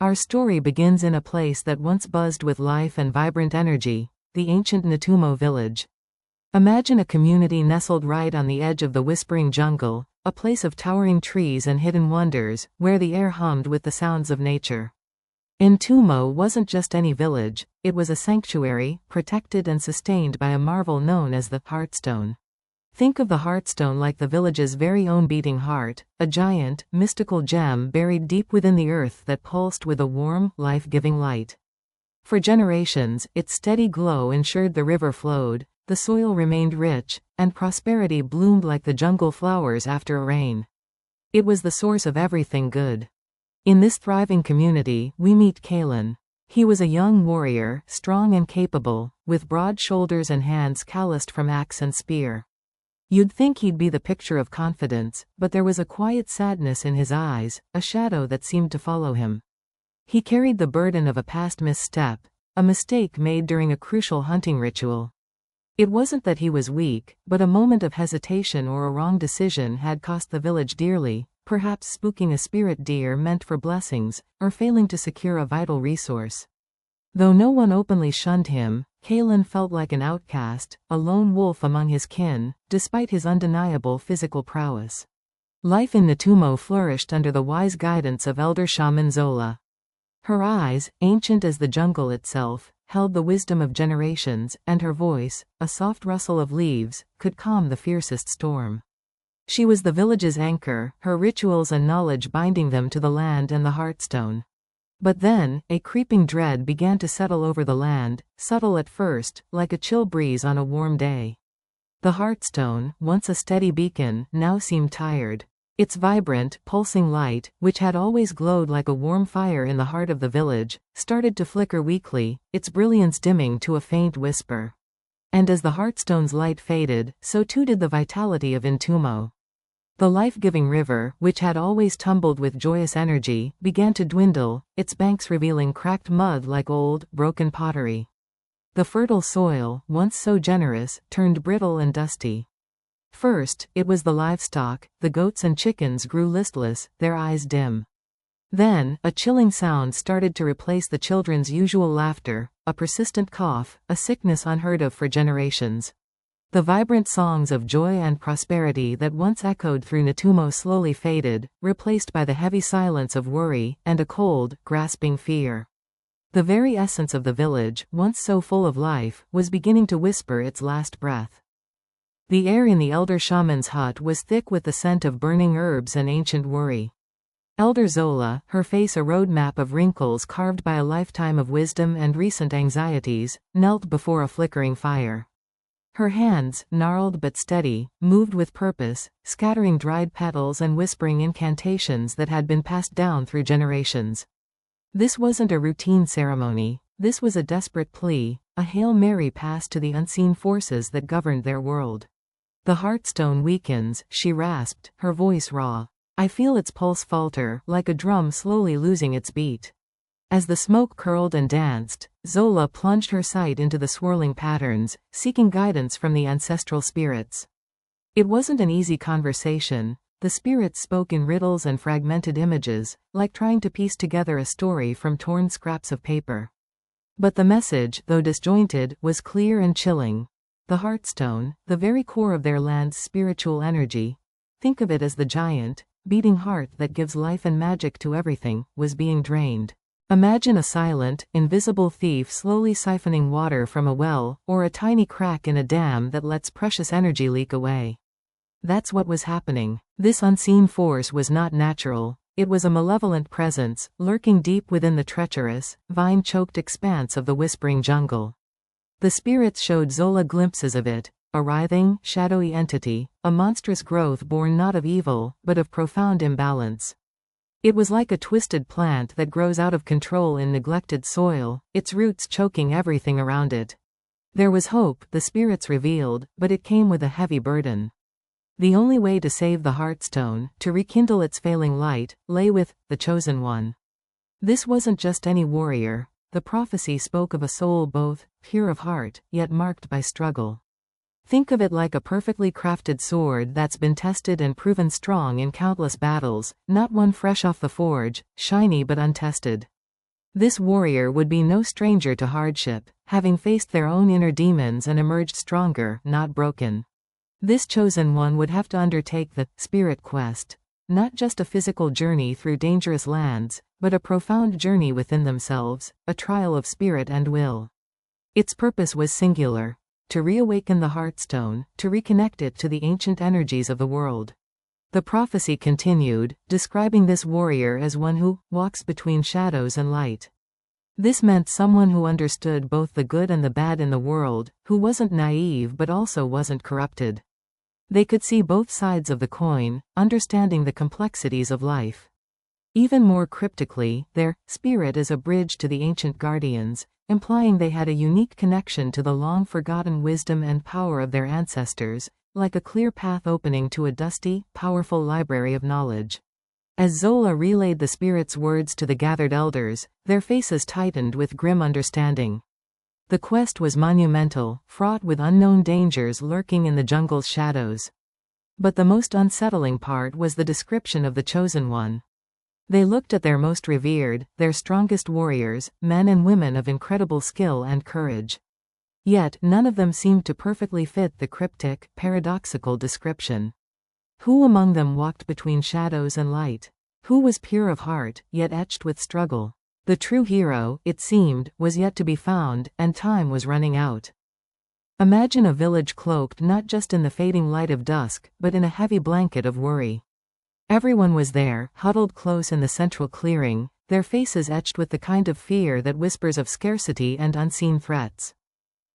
Our story begins in a place that once buzzed with life and vibrant energy, the ancient N'Tumo village. Imagine a community nestled right on the edge of the whispering jungle, a place of towering trees and hidden wonders, where the air hummed with the sounds of nature. N'Tumo wasn't just any village, it was a sanctuary, protected and sustained by a marvel known as the Heartstone. Think of the Heartstone like the village's very own beating heart, a giant, mystical gem buried deep within the earth that pulsed with a warm, life-giving light. For generations, its steady glow ensured the river flowed, the soil remained rich, and prosperity bloomed like the jungle flowers after a rain. It was the source of everything good. In this thriving community, we meet Kaelan. He was a young warrior, strong and capable, with broad shoulders and hands calloused from axe and spear. You'd think he'd be the picture of confidence, but there was a quiet sadness in his eyes, a shadow that seemed to follow him. He carried the burden of a past misstep, a mistake made during a crucial hunting ritual. It wasn't that he was weak, but a moment of hesitation or a wrong decision had cost the village dearly, perhaps spooking a spirit deer meant for blessings, or failing to secure a vital resource. Though no one openly shunned him, Kaelan felt like an outcast, a lone wolf among his kin, despite his undeniable physical prowess. Life in N'Tumo flourished under the wise guidance of elder shaman Zola. Her eyes, ancient as the jungle itself, held the wisdom of generations, and her voice, a soft rustle of leaves, could calm the fiercest storm. She was the village's anchor, her rituals and knowledge binding them to the land and the Heartstone. But then, a creeping dread began to settle over the land, subtle at first, like a chill breeze on a warm day. The Heartstone, once a steady beacon, now seemed tired. Its vibrant, pulsing light, which had always glowed like a warm fire in the heart of the village, started to flicker weakly, its brilliance dimming to a faint whisper. And as the Heartstone's light faded, so too did the vitality of N'Tumo. The life-giving river, which had always tumbled with joyous energy, began to dwindle, its banks revealing cracked mud like old, broken pottery. The fertile soil, once so generous, turned brittle and dusty. First, it was the livestock, the goats and chickens grew listless, their eyes dim. Then, a chilling sound started to replace the children's usual laughter, a persistent cough, a sickness unheard of for generations. The vibrant songs of joy and prosperity that once echoed through N'Tumo slowly faded, replaced by the heavy silence of worry and a cold, grasping fear. The very essence of the village, once so full of life, was beginning to whisper its last breath. The air in the elder shaman's hut was thick with the scent of burning herbs and ancient worry. Elder Zola, her face a roadmap of wrinkles carved by a lifetime of wisdom and recent anxieties, knelt before a flickering fire. Her hands, gnarled but steady, moved with purpose, scattering dried petals and whispering incantations that had been passed down through generations. This wasn't a routine ceremony, this was a desperate plea, a Hail Mary passed to the unseen forces that governed their world. The Heartstone weakens, she rasped, her voice raw. I feel its pulse falter, like a drum slowly losing its beat. As the smoke curled and danced, Zola plunged her sight into the swirling patterns, seeking guidance from the ancestral spirits. It wasn't an easy conversation. The spirits spoke in riddles and fragmented images, like trying to piece together a story from torn scraps of paper. But the message, though disjointed, was clear and chilling. The Heartstone, the very core of their land's spiritual energy, think of it as the giant, beating heart that gives life and magic to everything, was being drained. Imagine a silent, invisible thief slowly siphoning water from a well, or a tiny crack in a dam that lets precious energy leak away. That's what was happening. This unseen force was not natural. It was a malevolent presence, lurking deep within the treacherous, vine-choked expanse of the whispering jungle. The spirits showed Zola glimpses of it, a writhing, shadowy entity, a monstrous growth born not of evil, but of profound imbalance. It was like a twisted plant that grows out of control in neglected soil, its roots choking everything around it. There was hope, the spirits revealed, but it came with a heavy burden. The only way to save the Heartstone, to rekindle its failing light, lay with the Chosen One. This wasn't just any warrior. The prophecy spoke of a soul both pure of heart, yet marked by struggle. Think of it like a perfectly crafted sword that's been tested and proven strong in countless battles, not one fresh off the forge, shiny but untested. This warrior would be no stranger to hardship, having faced their own inner demons and emerged stronger, not broken. This chosen one would have to undertake the spirit quest, not just a physical journey through dangerous lands, but a profound journey within themselves, a trial of spirit and will. Its purpose was singular: to reawaken the Heartstone, to reconnect it to the ancient energies of the world. The prophecy continued, describing this warrior as one who walks between shadows and light. This meant someone who understood both the good and the bad in the world, who wasn't naive but also wasn't corrupted. They could see both sides of the coin, understanding the complexities of life. Even more cryptically, their spirit is a bridge to the ancient guardians, implying they had a unique connection to the long-forgotten wisdom and power of their ancestors, like a clear path opening to a dusty, powerful library of knowledge. As Zola relayed the spirit's words to the gathered elders, their faces tightened with grim understanding. The quest was monumental, fraught with unknown dangers lurking in the jungle's shadows. But the most unsettling part was the description of the chosen one. They looked at their most revered, their strongest warriors, men and women of incredible skill and courage. Yet, none of them seemed to perfectly fit the cryptic, paradoxical description. Who among them walked between shadows and light? Who was pure of heart, yet etched with struggle? The true hero, it seemed, was yet to be found, and time was running out. Imagine a village cloaked not just in the fading light of dusk, but in a heavy blanket of worry. Everyone was there, huddled close in the central clearing, their faces etched with the kind of fear that whispers of scarcity and unseen threats.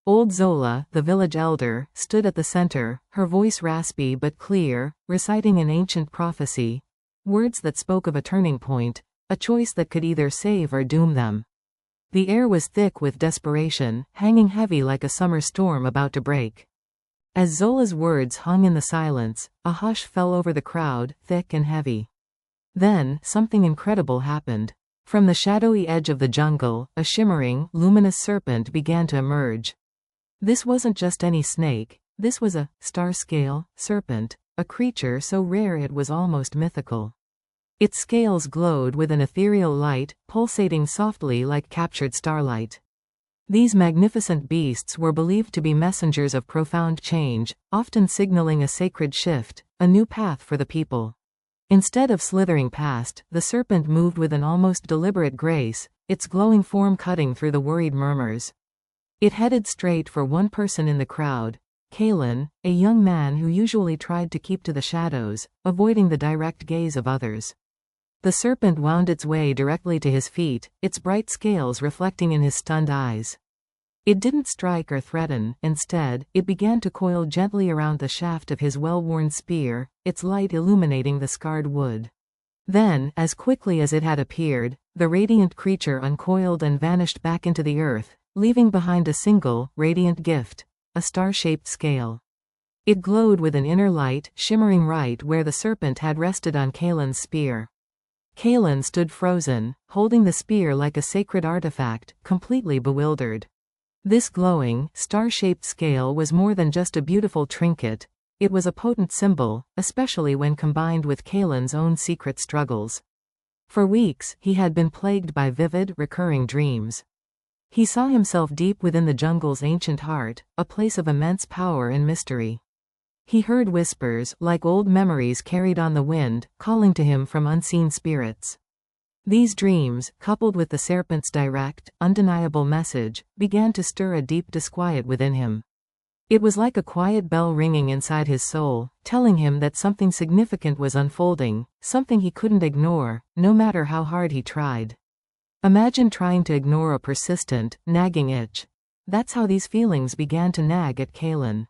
Old Zola, the village elder, stood at the center, her voice raspy but clear, reciting an ancient prophecy, words that spoke of a turning point, a choice that could either save or doom them. The air was thick with desperation, hanging heavy like a summer storm about to break. As Zola's words hung in the silence, a hush fell over the crowd, thick and heavy. Then, something incredible happened. From the shadowy edge of the jungle, a shimmering, luminous serpent began to emerge. This wasn't just any snake, this was a star-scale serpent, a creature so rare it was almost mythical. Its scales glowed with an ethereal light, pulsating softly like captured starlight. These magnificent beasts were believed to be messengers of profound change, often signaling a sacred shift, a new path for the people. Instead of slithering past, the serpent moved with an almost deliberate grace, its glowing form cutting through the worried murmurs. It headed straight for one person in the crowd, Kaelan, a young man who usually tried to keep to the shadows, avoiding the direct gaze of others. The serpent wound its way directly to his feet, its bright scales reflecting in his stunned eyes. It didn't strike or threaten, instead, it began to coil gently around the shaft of his well-worn spear, its light illuminating the scarred wood. Then, as quickly as it had appeared, the radiant creature uncoiled and vanished back into the earth, leaving behind a single, radiant gift, a star-shaped scale. It glowed with an inner light, shimmering right where the serpent had rested on Kaelan's spear. Kaelan stood frozen, holding the spear like a sacred artifact, completely bewildered. This glowing, star-shaped scale was more than just a beautiful trinket, it was a potent symbol, especially when combined with Kaelan's own secret struggles. For weeks, he had been plagued by vivid, recurring dreams. He saw himself deep within the jungle's ancient heart, a place of immense power and mystery. He heard whispers, like old memories carried on the wind, calling to him from unseen spirits. These dreams, coupled with the serpent's direct, undeniable message, began to stir a deep disquiet within him. It was like a quiet bell ringing inside his soul, telling him that something significant was unfolding, something he couldn't ignore, no matter how hard he tried. Imagine trying to ignore a persistent, nagging itch. That's how these feelings began to nag at Kaelan.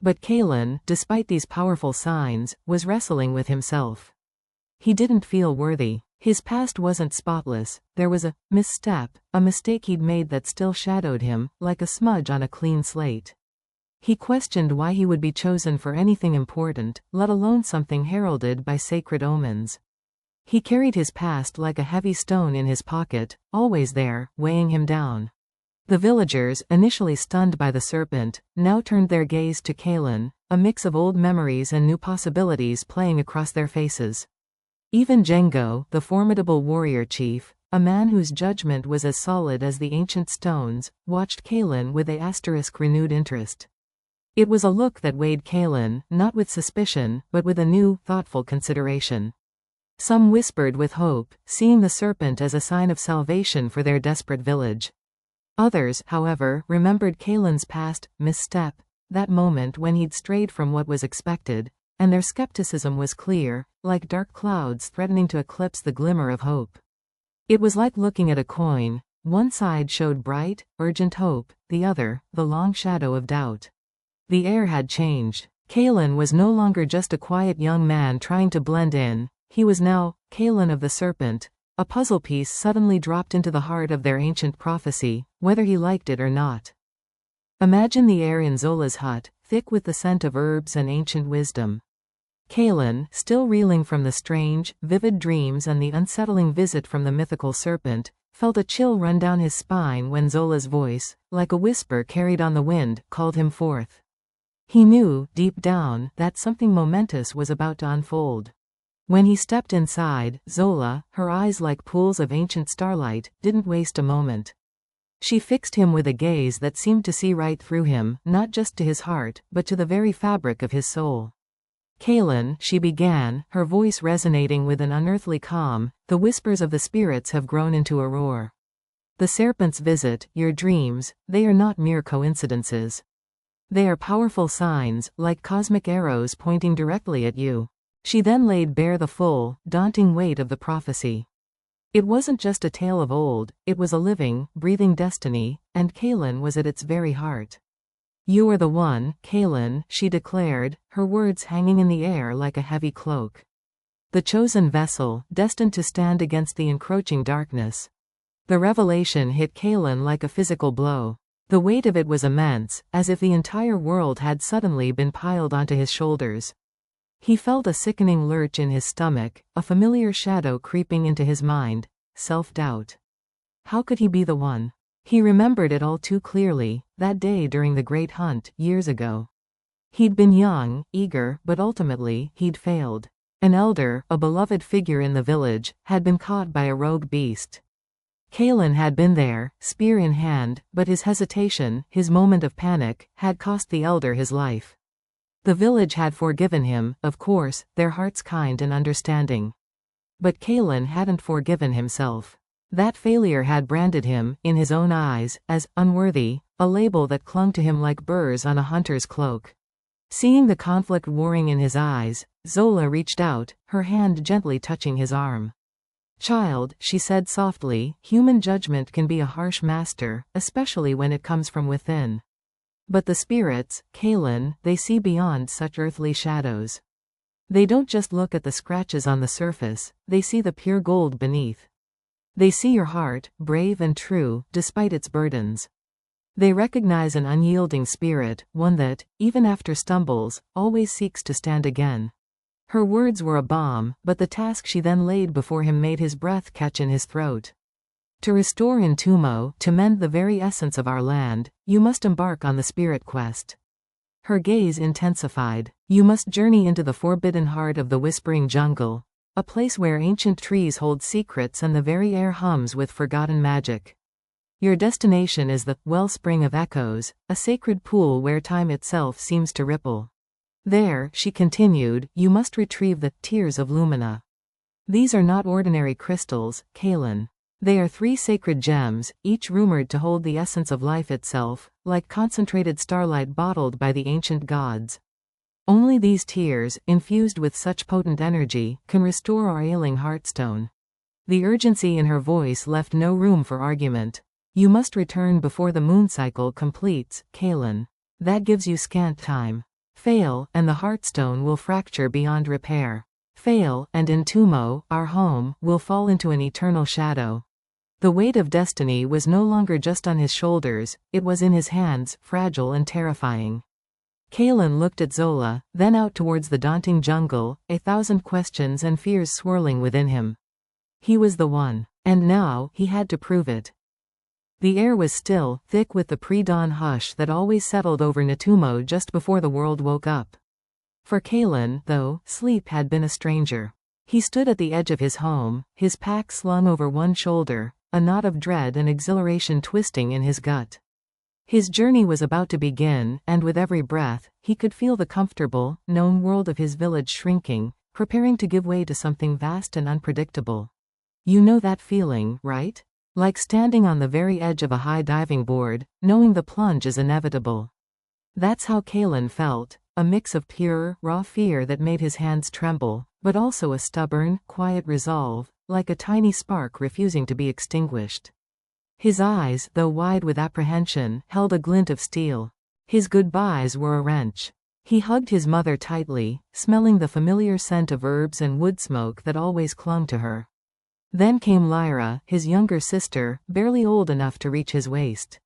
But Kaelan, despite these powerful signs, was wrestling with himself. He didn't feel worthy. His past wasn't spotless, there was a misstep, a mistake he'd made that still shadowed him, like a smudge on a clean slate. He questioned why he would be chosen for anything important, let alone something heralded by sacred omens. He carried his past like a heavy stone in his pocket, always there, weighing him down. The villagers, initially stunned by the serpent, now turned their gaze to Kaelan, a mix of old memories and new possibilities playing across their faces. Even Django, the formidable warrior chief, a man whose judgment was as solid as the ancient stones, watched Kaelan with a renewed interest. It was a look that weighed Kaelan, not with suspicion, but with a new, thoughtful consideration. Some whispered with hope, seeing the serpent as a sign of salvation for their desperate village. Others, however, remembered Kaelan's past misstep, that moment when he'd strayed from what was expected, and their skepticism was clear, like dark clouds threatening to eclipse the glimmer of hope. It was like looking at a coin. One side showed bright, urgent hope, the other, the long shadow of doubt. The air had changed. Kaelan was no longer just a quiet young man trying to blend in. He was now Kaelan of the Serpent, a puzzle piece suddenly dropped into the heart of their ancient prophecy, whether he liked it or not. Imagine the air in Zola's hut, thick with the scent of herbs and ancient wisdom. Kaelan, still reeling from the strange, vivid dreams and the unsettling visit from the mythical serpent, felt a chill run down his spine when Zola's voice, like a whisper carried on the wind, called him forth. He knew, deep down, that something momentous was about to unfold. When he stepped inside, Zola, her eyes like pools of ancient starlight, didn't waste a moment. She fixed him with a gaze that seemed to see right through him, not just to his heart, but to the very fabric of his soul. Kaelan, she began, her voice resonating with an unearthly calm, the whispers of the spirits have grown into a roar. The serpent's visit, your dreams, they are not mere coincidences. They are powerful signs, like cosmic arrows pointing directly at you. She then laid bare the full, daunting weight of the prophecy. It wasn't just a tale of old, it was a living, breathing destiny, and Kaelan was at its very heart. You are the one, Kaelan, she declared, her words hanging in the air like a heavy cloak. The chosen vessel, destined to stand against the encroaching darkness. The revelation hit Kaelan like a physical blow. The weight of it was immense, as if the entire world had suddenly been piled onto his shoulders. He felt a sickening lurch in his stomach, a familiar shadow creeping into his mind, self-doubt. How could he be the one? He remembered it all too clearly, that day during the Great Hunt, years ago. He'd been young, eager, but ultimately, he'd failed. An elder, a beloved figure in the village, had been caught by a rogue beast. Kaelan had been there, spear in hand, but his hesitation, his moment of panic, had cost the elder his life. The village had forgiven him, of course, their hearts kind and understanding. But Kaelan hadn't forgiven himself. That failure had branded him, in his own eyes, as unworthy, a label that clung to him like burrs on a hunter's cloak. Seeing the conflict warring in his eyes, Zola reached out, her hand gently touching his arm. Child, she said softly, human judgment can be a harsh master, especially when it comes from within. But the spirits, Kaelan, they see beyond such earthly shadows. They don't just look at the scratches on the surface, they see the pure gold beneath. They see your heart, brave and true, despite its burdens. They recognize an unyielding spirit, one that, even after stumbles, always seeks to stand again. Her words were a balm, but the task she then laid before him made his breath catch in his throat. To restore N'Tumo, to mend the very essence of our land, you must embark on the spirit quest. Her gaze intensified. You must journey into the forbidden heart of the whispering jungle, a place where ancient trees hold secrets and the very air hums with forgotten magic. Your destination is the wellspring of echoes, a sacred pool where time itself seems to ripple. There, she continued, you must retrieve the Tears of Lumina. These are not ordinary crystals, Kaelan. They are 3 sacred gems, each rumored to hold the essence of life itself, like concentrated starlight bottled by the ancient gods. Only these tears, infused with such potent energy, can restore our ailing Heartstone. The urgency in her voice left no room for argument. You must return before the moon cycle completes, Kaelan. That gives you scant time. Fail, and the Heartstone will fracture beyond repair. Fail, and N'Tumo, our home, will fall into an eternal shadow. The weight of destiny was no longer just on his shoulders, it was in his hands, fragile and terrifying. Kaelan looked at Zola, then out towards the daunting jungle, 1,000 questions and fears swirling within him. He was the one. And now, he had to prove it. The air was still, thick with the pre-dawn hush that always settled over N'Tumo just before the world woke up. For Kaelan, though, sleep had been a stranger. He stood at the edge of his home, his pack slung over one shoulder, a knot of dread and exhilaration twisting in his gut. His journey was about to begin, and with every breath, he could feel the comfortable, known world of his village shrinking, preparing to give way to something vast and unpredictable. You know that feeling, right? Like standing on the very edge of a high diving board, knowing the plunge is inevitable. That's how Kaelan felt, a mix of pure, raw fear that made his hands tremble, but also a stubborn, quiet resolve, like a tiny spark refusing to be extinguished. His eyes, though wide with apprehension, held a glint of steel. His goodbyes were a wrench. He hugged his mother tightly, smelling the familiar scent of herbs and wood smoke that always clung to her. Then came Lyra, his younger sister, barely old enough to reach his waist.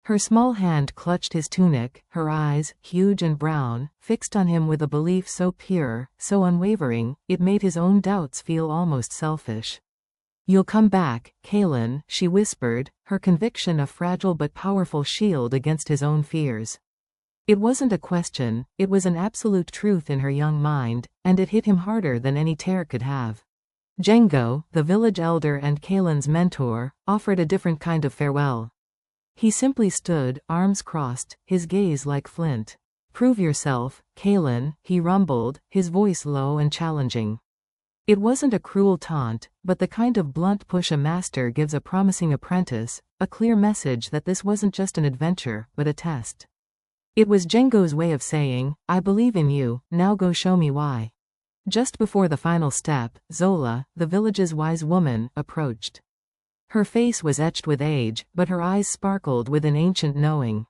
Her small hand clutched his tunic, her eyes, huge and brown, fixed on him with a belief so pure, so unwavering, it made his own doubts feel almost selfish. "You'll come back, Kaelan," she whispered, her conviction a fragile but powerful shield against his own fears. It wasn't a question, it was an absolute truth in her young mind, and it hit him harder than any tear could have. Django, the village elder and Kaelan's mentor, offered a different kind of farewell. He simply stood, arms crossed, his gaze like flint. "Prove yourself, Kaelan," he rumbled, his voice low and challenging. It wasn't a cruel taunt, but the kind of blunt push a master gives a promising apprentice, a clear message that this wasn't just an adventure, but a test. It was Django's way of saying, "I believe in you, now go show me why." Just before the final step, Zola, the village's wise woman, approached. Her face was etched with age, but her eyes sparkled with an ancient knowing.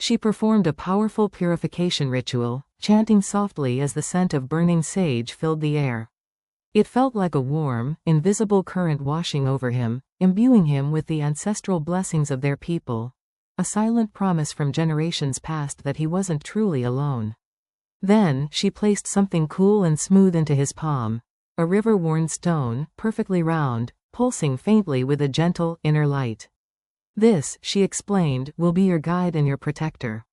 She performed a powerful purification ritual, chanting softly as the scent of burning sage filled the air. It felt like a warm, invisible current washing over him, imbuing him with the ancestral blessings of their people, a silent promise from generations past that he wasn't truly alone. Then, she placed something cool and smooth into his palm, a river-worn stone, perfectly round, pulsing faintly with a gentle, inner light. "This," she explained, "will be your guide and your protector.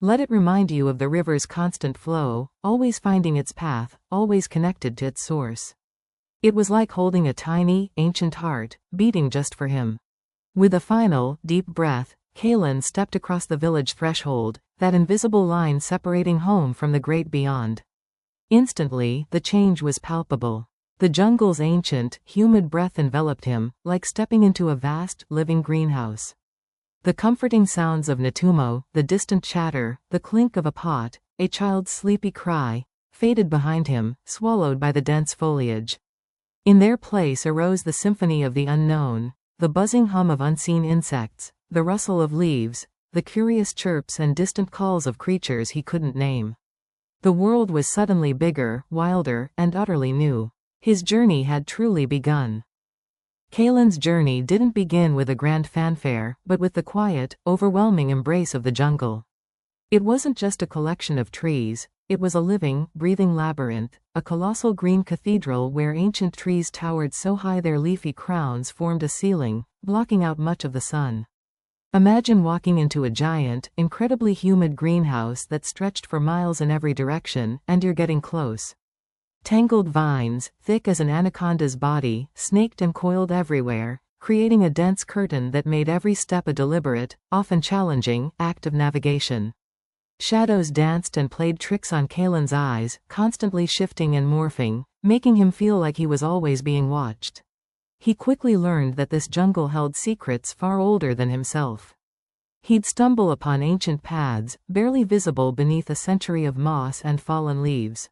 Let it remind you of the river's constant flow, always finding its path, always connected to its source." It was like holding a tiny, ancient heart, beating just for him. With a final, deep breath, Kaelan stepped across the village threshold, that invisible line separating home from the great beyond. Instantly, the change was palpable. The jungle's ancient, humid breath enveloped him, like stepping into a vast, living greenhouse. The comforting sounds of N'Tumo, the distant chatter, the clink of a pot, a child's sleepy cry, faded behind him, swallowed by the dense foliage. In their place arose the symphony of the unknown, the buzzing hum of unseen insects, the rustle of leaves, the curious chirps and distant calls of creatures he couldn't name. The world was suddenly bigger, wilder, and utterly new. His journey had truly begun. Kaelan's journey didn't begin with a grand fanfare, but with the quiet, overwhelming embrace of the jungle. It wasn't just a collection of trees, it was a living, breathing labyrinth, a colossal green cathedral where ancient trees towered so high their leafy crowns formed a ceiling, blocking out much of the sun. Imagine walking into a giant, incredibly humid greenhouse that stretched for miles in every direction, and you're getting close. Tangled vines, thick as an anaconda's body, snaked and coiled everywhere, creating a dense curtain that made every step a deliberate, often challenging, act of navigation. Shadows danced and played tricks on Kaelan's eyes, constantly shifting and morphing, making him feel like he was always being watched. He quickly learned that this jungle held secrets far older than himself. He'd stumble upon ancient paths, barely visible beneath a century of moss and fallen leaves.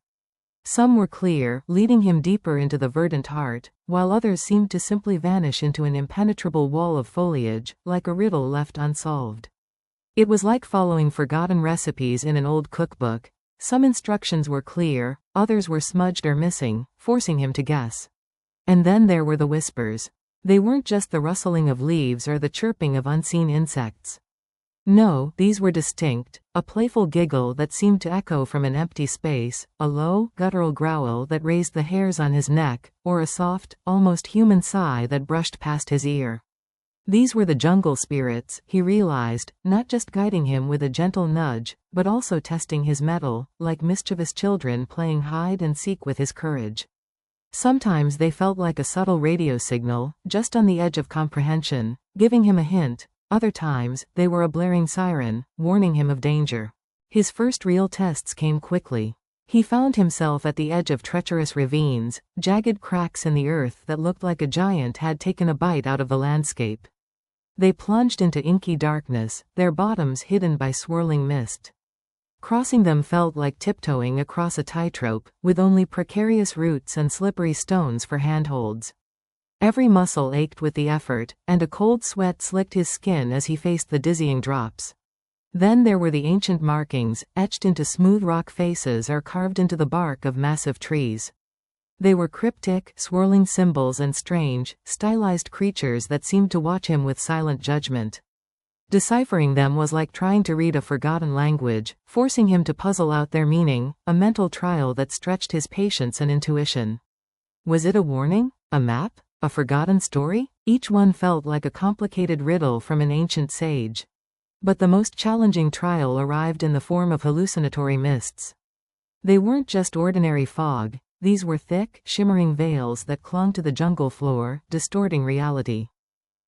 Some were clear, leading him deeper into the verdant heart, while others seemed to simply vanish into an impenetrable wall of foliage, like a riddle left unsolved. It was like following forgotten recipes in an old cookbook. Some instructions were clear, others were smudged or missing, forcing him to guess. And then there were the whispers. They weren't just the rustling of leaves or the chirping of unseen insects. No, these were distinct, a playful giggle that seemed to echo from an empty space, a low, guttural growl that raised the hairs on his neck, or a soft, almost human sigh that brushed past his ear. These were the jungle spirits, he realized, not just guiding him with a gentle nudge, but also testing his mettle, like mischievous children playing hide and seek with his courage. Sometimes they felt like a subtle radio signal, just on the edge of comprehension, giving him a hint. Other times, they were a blaring siren, warning him of danger. His first real tests came quickly. He found himself at the edge of treacherous ravines, jagged cracks in the earth that looked like a giant had taken a bite out of the landscape. They plunged into inky darkness, their bottoms hidden by swirling mist. Crossing them felt like tiptoeing across a tightrope, with only precarious roots and slippery stones for handholds. Every muscle ached with the effort, and a cold sweat slicked his skin as he faced the dizzying drops. Then there were the ancient markings, etched into smooth rock faces or carved into the bark of massive trees. They were cryptic, swirling symbols and strange, stylized creatures that seemed to watch him with silent judgment. Deciphering them was like trying to read a forgotten language, forcing him to puzzle out their meaning, a mental trial that stretched his patience and intuition. Was it a warning? A map? A forgotten story? Each one felt like a complicated riddle from an ancient sage. But the most challenging trial arrived in the form of hallucinatory mists. They weren't just ordinary fog, these were thick, shimmering veils that clung to the jungle floor, distorting reality.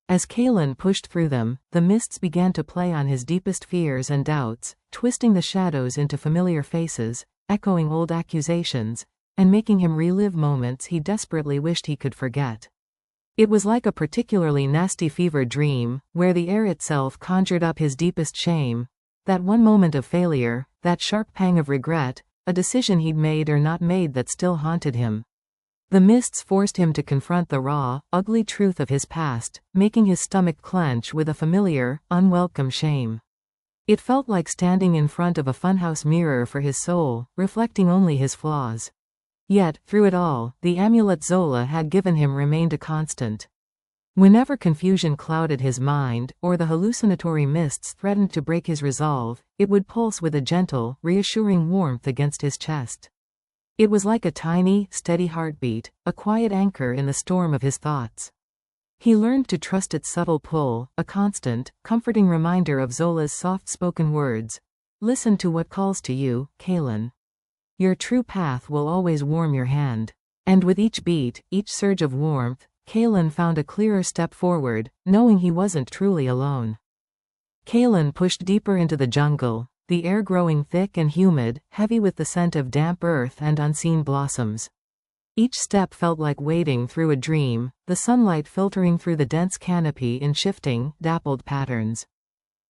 As Kaelan pushed through them, the mists began to play on his deepest fears and doubts, twisting the shadows into familiar faces, echoing old accusations, and making him relive moments he desperately wished he could forget. It was like a particularly nasty fever dream, where the air itself conjured up his deepest shame. That one moment of failure, that sharp pang of regret, a decision he'd made or not made that still haunted him. The mists forced him to confront the raw, ugly truth of his past, making his stomach clench with a familiar, unwelcome shame. It felt like standing in front of a funhouse mirror for his soul, reflecting only his flaws. Yet, through it all, the amulet Zola had given him remained a constant. Whenever confusion clouded his mind, or the hallucinatory mists threatened to break his resolve, it would pulse with a gentle, reassuring warmth against his chest. It was like a tiny, steady heartbeat, a quiet anchor in the storm of his thoughts. He learned to trust its subtle pull, a constant, comforting reminder of Zola's soft-spoken words. Listen to what calls to you, Kaelan. Your true path will always warm your hand. And with each beat, each surge of warmth, Kaelan found a clearer step forward, knowing he wasn't truly alone. Kaelan pushed deeper into the jungle, the air growing thick and humid, heavy with the scent of damp earth and unseen blossoms. Each step felt like wading through a dream, the sunlight filtering through the dense canopy in shifting, dappled patterns.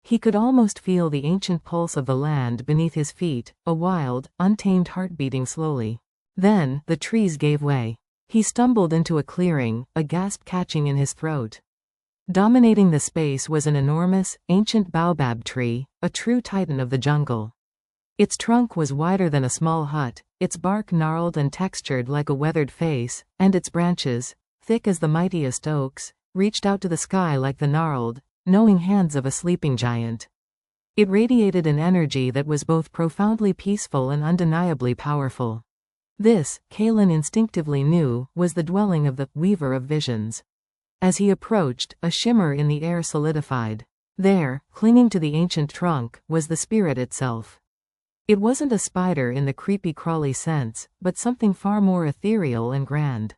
He could almost feel the ancient pulse of the land beneath his feet, a wild, untamed heart beating slowly. Then, the trees gave way. He stumbled into a clearing, a gasp catching in his throat. Dominating the space was an enormous, ancient baobab tree, a true titan of the jungle. Its trunk was wider than a small hut, its bark gnarled and textured like a weathered face, and its branches, thick as the mightiest oaks, reached out to the sky like the gnarled, knowing hands of a sleeping giant. It radiated an energy that was both profoundly peaceful and undeniably powerful. This, Kaelan instinctively knew, was the dwelling of the Weaver of Visions. As he approached, a shimmer in the air solidified. There, clinging to the ancient trunk, was the spirit itself. It wasn't a spider in the creepy-crawly sense, but something far more ethereal and grand.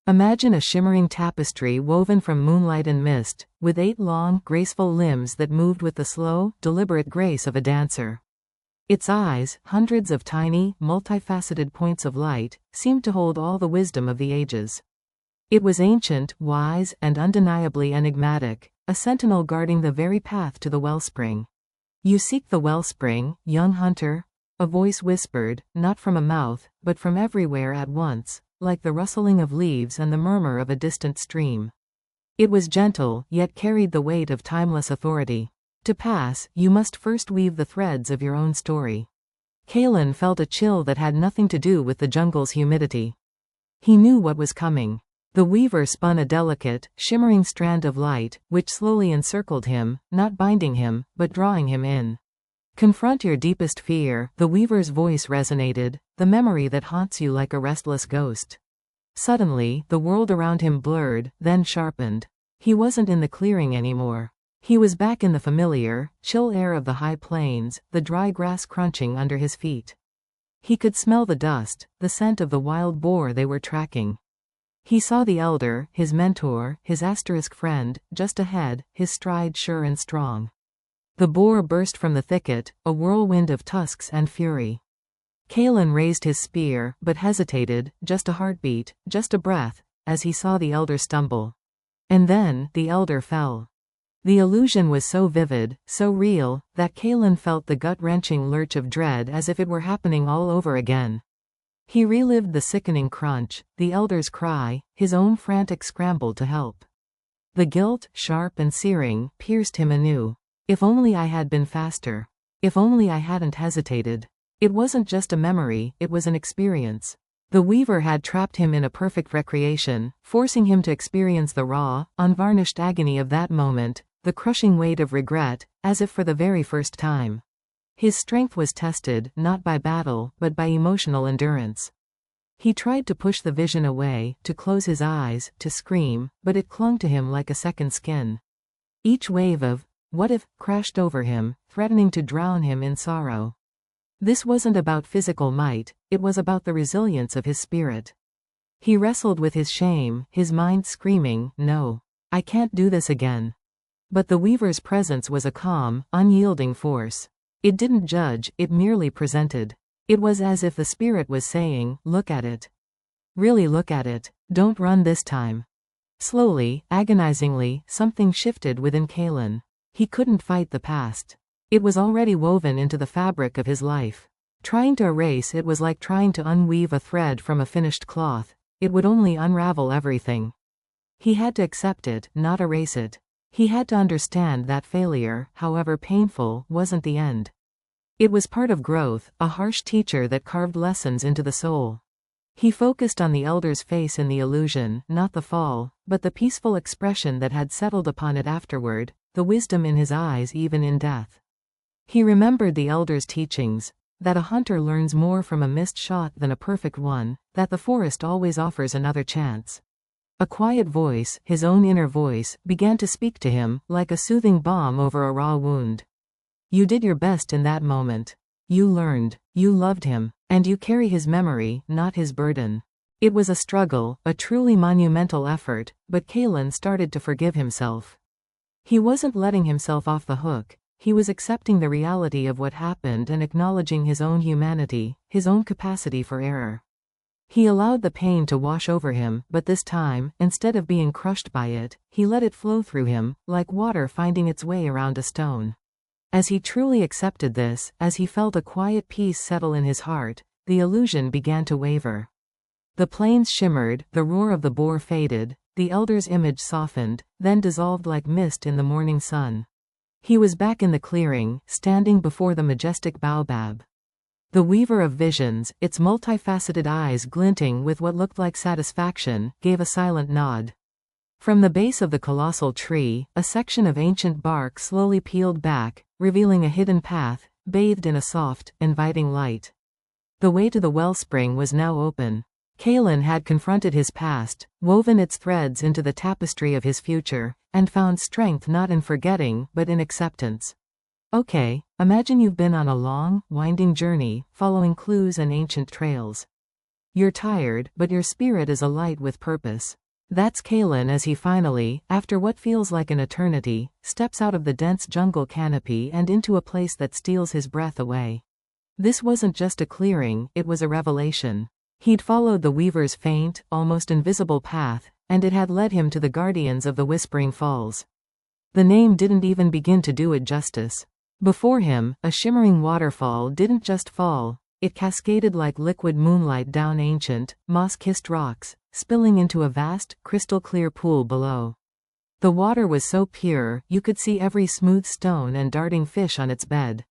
Imagine a shimmering tapestry woven from moonlight and mist, with 8 long, graceful limbs that moved with the slow, deliberate grace of a dancer. Its eyes, hundreds of tiny, multifaceted points of light, seemed to hold all the wisdom of the ages. It was ancient, wise, and undeniably enigmatic, a sentinel guarding the very path to the wellspring. You seek the wellspring, young hunter? A voice whispered, not from a mouth, but from everywhere at once, like the rustling of leaves and the murmur of a distant stream. It was gentle, yet carried the weight of timeless authority. To pass, you must first weave the threads of your own story. Kaelan felt a chill that had nothing to do with the jungle's humidity. He knew what was coming. The weaver spun a delicate, shimmering strand of light, which slowly encircled him, not binding him, but drawing him in. Confront your deepest fear, the weaver's voice resonated, the memory that haunts you like a restless ghost. Suddenly, the world around him blurred, then sharpened. He wasn't in the clearing anymore. He was back in the familiar, chill air of the high plains, the dry grass crunching under his feet. He could smell the dust, the scent of the wild boar they were tracking. He saw the elder, his mentor, his asterisk friend, just ahead, his stride sure and strong. The boar burst from the thicket, a whirlwind of tusks and fury. Kaelan raised his spear, but hesitated, just a heartbeat, just a breath, as he saw the elder stumble. And then, the elder fell. The illusion was so vivid, so real, that Kaelan felt the gut-wrenching lurch of dread as if it were happening all over again. He relived the sickening crunch, the elder's cry, his own frantic scramble to help. The guilt, sharp and searing, pierced him anew. If only I had been faster. If only I hadn't hesitated. It wasn't just a memory, it was an experience. The weaver had trapped him in a perfect recreation, forcing him to experience the raw, unvarnished agony of that moment, the crushing weight of regret, as if for the very first time. His strength was tested, not by battle, but by emotional endurance. He tried to push the vision away, to close his eyes, to scream, but it clung to him like a second skin. Each wave of, "what if," crashed over him, threatening to drown him in sorrow. This wasn't about physical might, it was about the resilience of his spirit. He wrestled with his shame, his mind screaming, "No. I can't do this again." But the weaver's presence was a calm, unyielding force. It didn't judge, it merely presented. It was as if the spirit was saying, "Look at it. Really look at it. Don't run this time." Slowly, agonizingly, something shifted within Kaelan. He couldn't fight the past. It was already woven into the fabric of his life. Trying to erase it was like trying to unweave a thread from a finished cloth. It would only unravel everything. He had to accept it, not erase it. He had to understand that failure, however painful, wasn't the end. It was part of growth, a harsh teacher that carved lessons into the soul. He focused on the elder's face in the illusion, not the fall, but the peaceful expression that had settled upon it afterward, the wisdom in his eyes even in death. He remembered the elder's teachings, that a hunter learns more from a missed shot than a perfect one, that the forest always offers another chance. A quiet voice, his own inner voice, began to speak to him, like a soothing balm over a raw wound. You did your best in that moment. You learned, you loved him, and you carry his memory, not his burden. It was a struggle, a truly monumental effort, but Kaelan started to forgive himself. He wasn't letting himself off the hook, he was accepting the reality of what happened and acknowledging his own humanity, his own capacity for error. He allowed the pain to wash over him, but this time, instead of being crushed by it, he let it flow through him, like water finding its way around a stone. As he truly accepted this, as he felt a quiet peace settle in his heart, the illusion began to waver. The plains shimmered, the roar of the boar faded, the elder's image softened, then dissolved like mist in the morning sun. He was back in the clearing, standing before the majestic baobab. The weaver of visions, its multifaceted eyes glinting with what looked like satisfaction, gave a silent nod. From the base of the colossal tree, a section of ancient bark slowly peeled back, revealing a hidden path, bathed in a soft, inviting light. The way to the wellspring was now open. Kaelan had confronted his past, woven its threads into the tapestry of his future, and found strength not in forgetting, but in acceptance. Okay, imagine you've been on a long, winding journey, following clues and ancient trails. You're tired, but your spirit is alight with purpose. That's Kaelan as he finally, after what feels like an eternity, steps out of the dense jungle canopy and into a place that steals his breath away. This wasn't just a clearing, it was a revelation. He'd followed the weaver's faint, almost invisible path, and it had led him to the guardians of the Whispering Falls. The name didn't even begin to do it justice. Before him, a shimmering waterfall didn't just fall, it cascaded like liquid moonlight down ancient, moss-kissed rocks, spilling into a vast, crystal-clear pool below. The water was so pure, you could see every smooth stone and darting fish on its bed.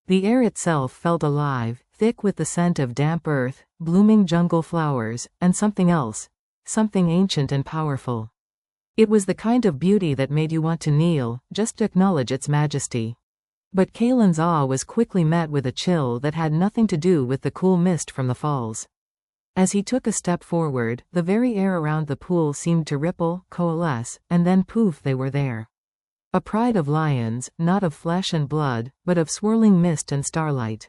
The air itself felt alive, thick with the scent of damp earth, blooming jungle flowers, and something else, something ancient and powerful. It was the kind of beauty that made you want to kneel, just to acknowledge its majesty. But Kaelan's awe was quickly met with a chill that had nothing to do with the cool mist from the falls. As he took a step forward, the very air around the pool seemed to ripple, coalesce, and then poof, they were there. A pride of lions, not of flesh and blood, but of swirling mist and starlight.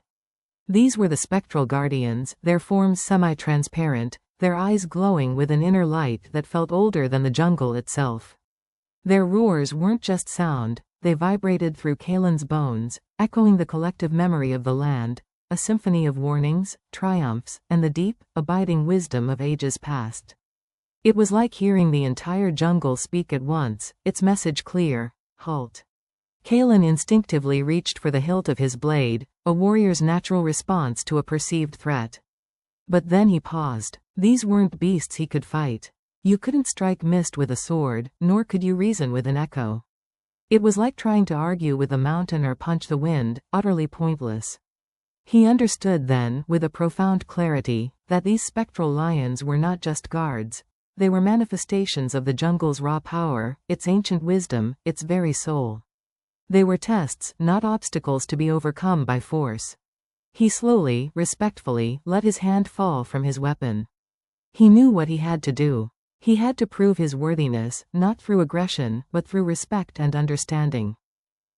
These were the spectral guardians, their forms semi-transparent, their eyes glowing with an inner light that felt older than the jungle itself. Their roars weren't just sound, they vibrated through Kaelan's bones, echoing the collective memory of the land, a symphony of warnings, triumphs, and the deep, abiding wisdom of ages past. It was like hearing the entire jungle speak at once, its message clear: halt. Kaelan instinctively reached for the hilt of his blade, a warrior's natural response to a perceived threat. But then he paused. These weren't beasts he could fight. You couldn't strike mist with a sword, nor could you reason with an echo. It was like trying to argue with a mountain or punch the wind, utterly pointless. He understood then, with a profound clarity, that these spectral lions were not just guards. They were manifestations of the jungle's raw power, its ancient wisdom, its very soul. They were tests, not obstacles to be overcome by force. He slowly, respectfully, let his hand fall from his weapon. He knew what he had to do. He had to prove his worthiness, not through aggression, but through respect and understanding.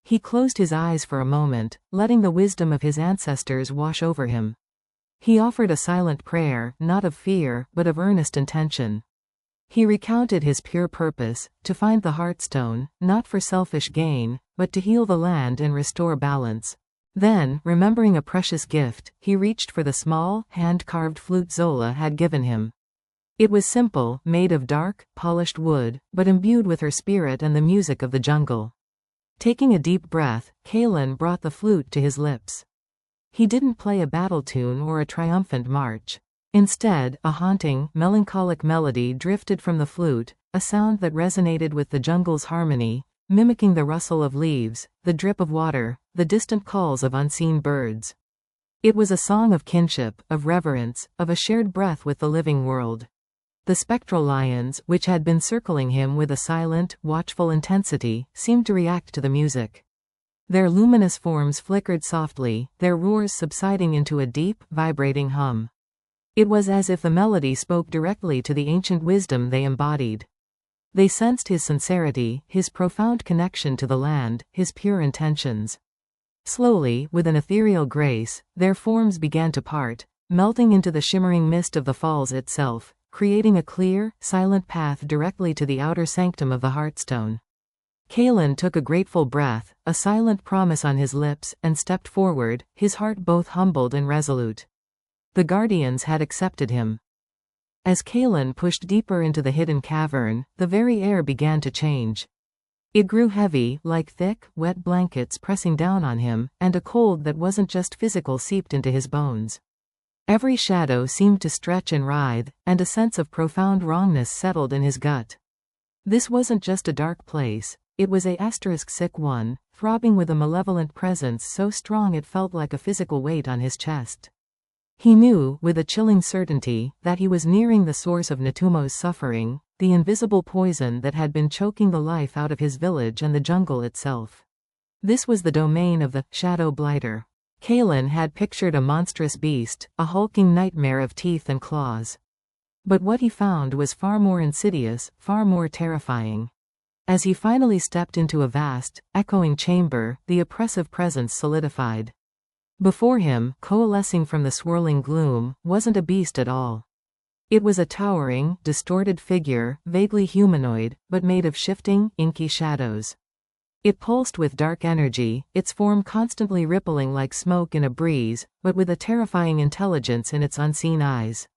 He closed his eyes for a moment, letting the wisdom of his ancestors wash over him. He offered a silent prayer, not of fear, but of earnest intention. He recounted his pure purpose, to find the Heartstone, not for selfish gain, but to heal the land and restore balance. Then, remembering a precious gift, he reached for the small, hand-carved flute Zola had given him. It was simple, made of dark, polished wood, but imbued with her spirit and the music of the jungle. Taking a deep breath, Kaelan brought the flute to his lips. He didn't play a battle tune or a triumphant march. Instead, a haunting, melancholic melody drifted from the flute, a sound that resonated with the jungle's harmony, mimicking the rustle of leaves, the drip of water, the distant calls of unseen birds. It was a song of kinship, of reverence, of a shared breath with the living world. The spectral lions, which had been circling him with a silent, watchful intensity, seemed to react to the music. Their luminous forms flickered softly, their roars subsiding into a deep, vibrating hum. It was as if the melody spoke directly to the ancient wisdom they embodied. They sensed his sincerity, his profound connection to the land, his pure intentions. Slowly, with an ethereal grace, their forms began to part, melting into the shimmering mist of the falls itself, creating a clear, silent path directly to the outer sanctum of the Heartstone. Kaelan took a grateful breath, a silent promise on his lips, and stepped forward, his heart both humbled and resolute. The guardians had accepted him. As Kaelan pushed deeper into the hidden cavern, the very air began to change. It grew heavy, like thick, wet blankets pressing down on him, and a cold that wasn't just physical seeped into his bones. Every shadow seemed to stretch and writhe, and a sense of profound wrongness settled in his gut. This wasn't just a dark place, it was a sick one, throbbing with a malevolent presence so strong it felt like a physical weight on his chest. He knew, with a chilling certainty, that he was nearing the source of N'Tumo's suffering, the invisible poison that had been choking the life out of his village and the jungle itself. This was the domain of the Shadow Blighter. Kaelan had pictured a monstrous beast, a hulking nightmare of teeth and claws. But what he found was far more insidious, far more terrifying. As he finally stepped into a vast, echoing chamber, the oppressive presence solidified. Before him, coalescing from the swirling gloom, wasn't a beast at all. It was a towering, distorted figure, vaguely humanoid, but made of shifting, inky shadows. It pulsed with dark energy, its form constantly rippling like smoke in a breeze, but with a terrifying intelligence in its unseen eyes.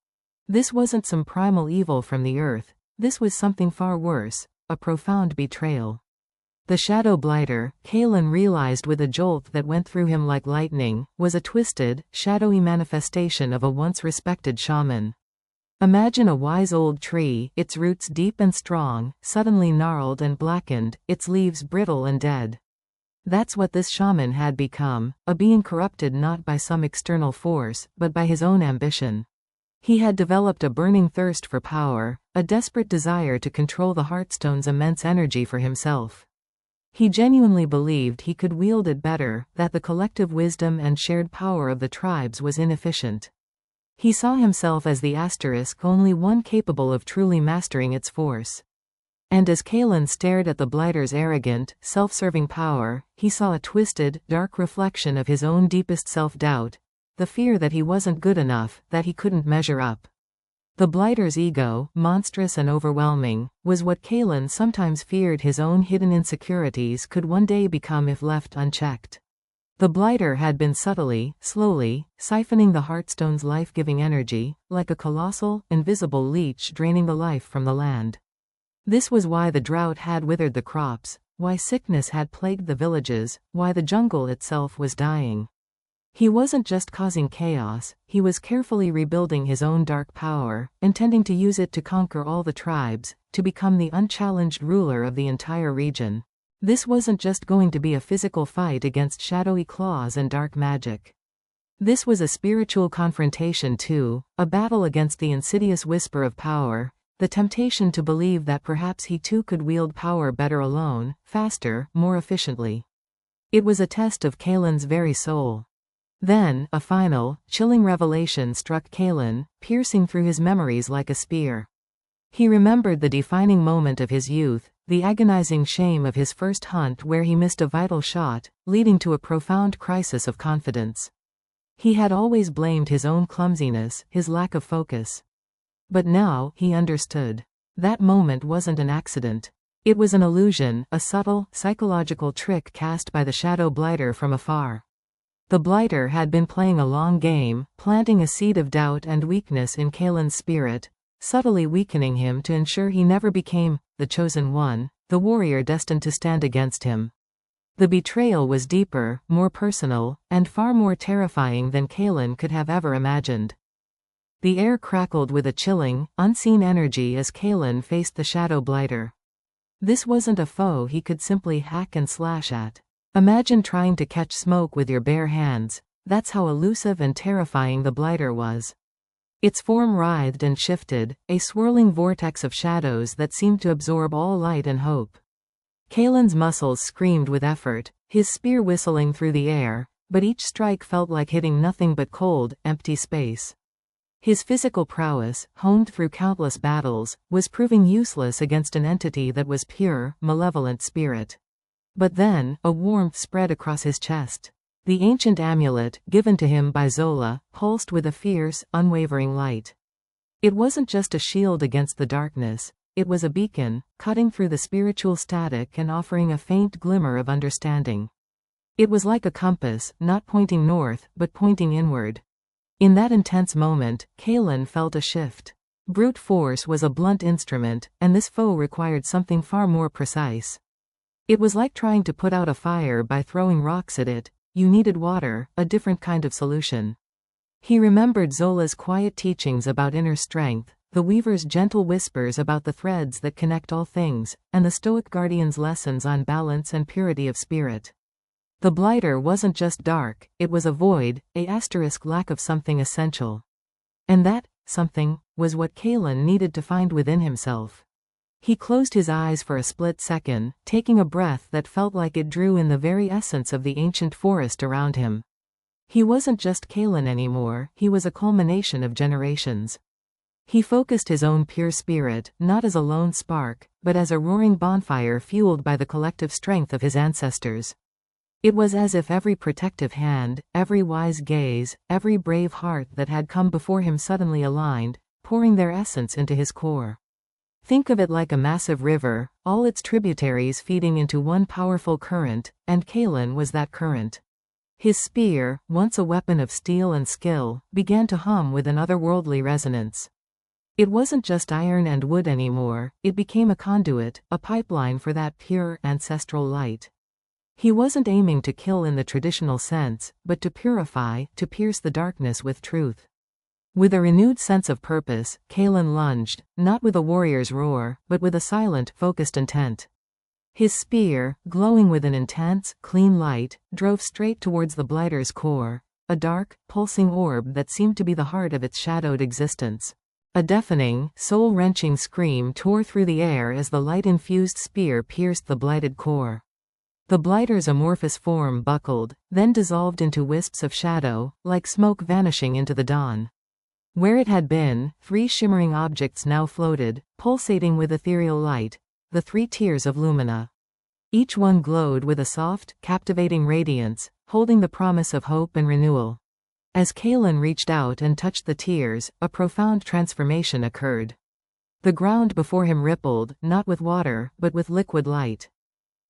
This wasn't some primal evil from the earth, this was something far worse, a profound betrayal. The Shadow Blighter, Kaelan realized with a jolt that went through him like lightning, was a twisted, shadowy manifestation of a once respected shaman. Imagine a wise old tree, its roots deep and strong, suddenly gnarled and blackened, its leaves brittle and dead. That's what this shaman had become, a being corrupted not by some external force, but by his own ambition. He had developed a burning thirst for power, a desperate desire to control the Heartstone's immense energy for himself. He genuinely believed he could wield it better, that the collective wisdom and shared power of the tribes was inefficient. He saw himself as the only one capable of truly mastering its force. And as Kaelan stared at the Blighter's arrogant, self-serving power, he saw a twisted, dark reflection of his own deepest self-doubt, the fear that he wasn't good enough, that he couldn't measure up. The blighter's ego, monstrous and overwhelming, was what Kaelan sometimes feared his own hidden insecurities could one day become if left unchecked. The blighter had been subtly, slowly, siphoning the Heartstone's life-giving energy, like a colossal, invisible leech draining the life from the land. This was why the drought had withered the crops, why sickness had plagued the villages, why the jungle itself was dying. He wasn't just causing chaos, he was carefully rebuilding his own dark power, intending to use it to conquer all the tribes, to become the unchallenged ruler of the entire region. This wasn't just going to be a physical fight against shadowy claws and dark magic. This was a spiritual confrontation too, a battle against the insidious whisper of power, the temptation to believe that perhaps he too could wield power better alone, faster, more efficiently. It was a test of Kaelan's very soul. Then, a final, chilling revelation struck Kaelan, piercing through his memories like a spear. He remembered the defining moment of his youth, the agonizing shame of his first hunt where he missed a vital shot, leading to a profound crisis of confidence. He had always blamed his own clumsiness, his lack of focus. But now, he understood. That moment wasn't an accident. It was an illusion, a subtle, psychological trick cast by the shadow blighter from afar. The blighter had been playing a long game, planting a seed of doubt and weakness in Kaelan's spirit, subtly weakening him to ensure he never became the chosen one, the warrior destined to stand against him. The betrayal was deeper, more personal, and far more terrifying than Kaelan could have ever imagined. The air crackled with a chilling, unseen energy as Kaelan faced the shadow blighter. This wasn't a foe he could simply hack and slash at. Imagine trying to catch smoke with your bare hands. That's how elusive and terrifying the blighter was. Its form writhed and shifted, a swirling vortex of shadows that seemed to absorb all light and hope. Kaelan's muscles screamed with effort, his spear whistling through the air, but each strike felt like hitting nothing but cold, empty space. His physical prowess, honed through countless battles, was proving useless against an entity that was pure, malevolent spirit. But then, a warmth spread across his chest. The ancient amulet, given to him by Zola, pulsed with a fierce, unwavering light. It wasn't just a shield against the darkness, it was a beacon, cutting through the spiritual static and offering a faint glimmer of understanding. It was like a compass, not pointing north, but pointing inward. In that intense moment, Kaelan felt a shift. Brute force was a blunt instrument, and this foe required something far more precise. It was like trying to put out a fire by throwing rocks at it. You needed water, a different kind of solution. He remembered Zola's quiet teachings about inner strength, the weaver's gentle whispers about the threads that connect all things, and the Stoic guardian's lessons on balance and purity of spirit. The blighter wasn't just dark, it was a void, a lack of something essential. And that something was what Kaelan needed to find within himself. He closed his eyes for a split second, taking a breath that felt like it drew in the very essence of the ancient forest around him. He wasn't just Kaelan anymore, he was a culmination of generations. He focused his own pure spirit, not as a lone spark, but as a roaring bonfire fueled by the collective strength of his ancestors. It was as if every protective hand, every wise gaze, every brave heart that had come before him suddenly aligned, pouring their essence into his core. Think of it like a massive river, all its tributaries feeding into one powerful current, and Kaelan was that current. His spear, once a weapon of steel and skill, began to hum with an otherworldly resonance. It wasn't just iron and wood anymore, it became a conduit, a pipeline for that pure, ancestral light. He wasn't aiming to kill in the traditional sense, but to purify, to pierce the darkness with truth. With a renewed sense of purpose, Kaelan lunged, not with a warrior's roar, but with a silent, focused intent. His spear, glowing with an intense, clean light, drove straight towards the blighter's core, a dark, pulsing orb that seemed to be the heart of its shadowed existence. A deafening, soul-wrenching scream tore through the air as the light-infused spear pierced the blighted core. The blighter's amorphous form buckled, then dissolved into wisps of shadow, like smoke vanishing into the dawn. Where it had been, 3 shimmering objects now floated, pulsating with ethereal light, the 3 Tears of Lumina. Each one glowed with a soft, captivating radiance, holding the promise of hope and renewal. As Kaelan reached out and touched the tears, a profound transformation occurred. The ground before him rippled, not with water, but with liquid light.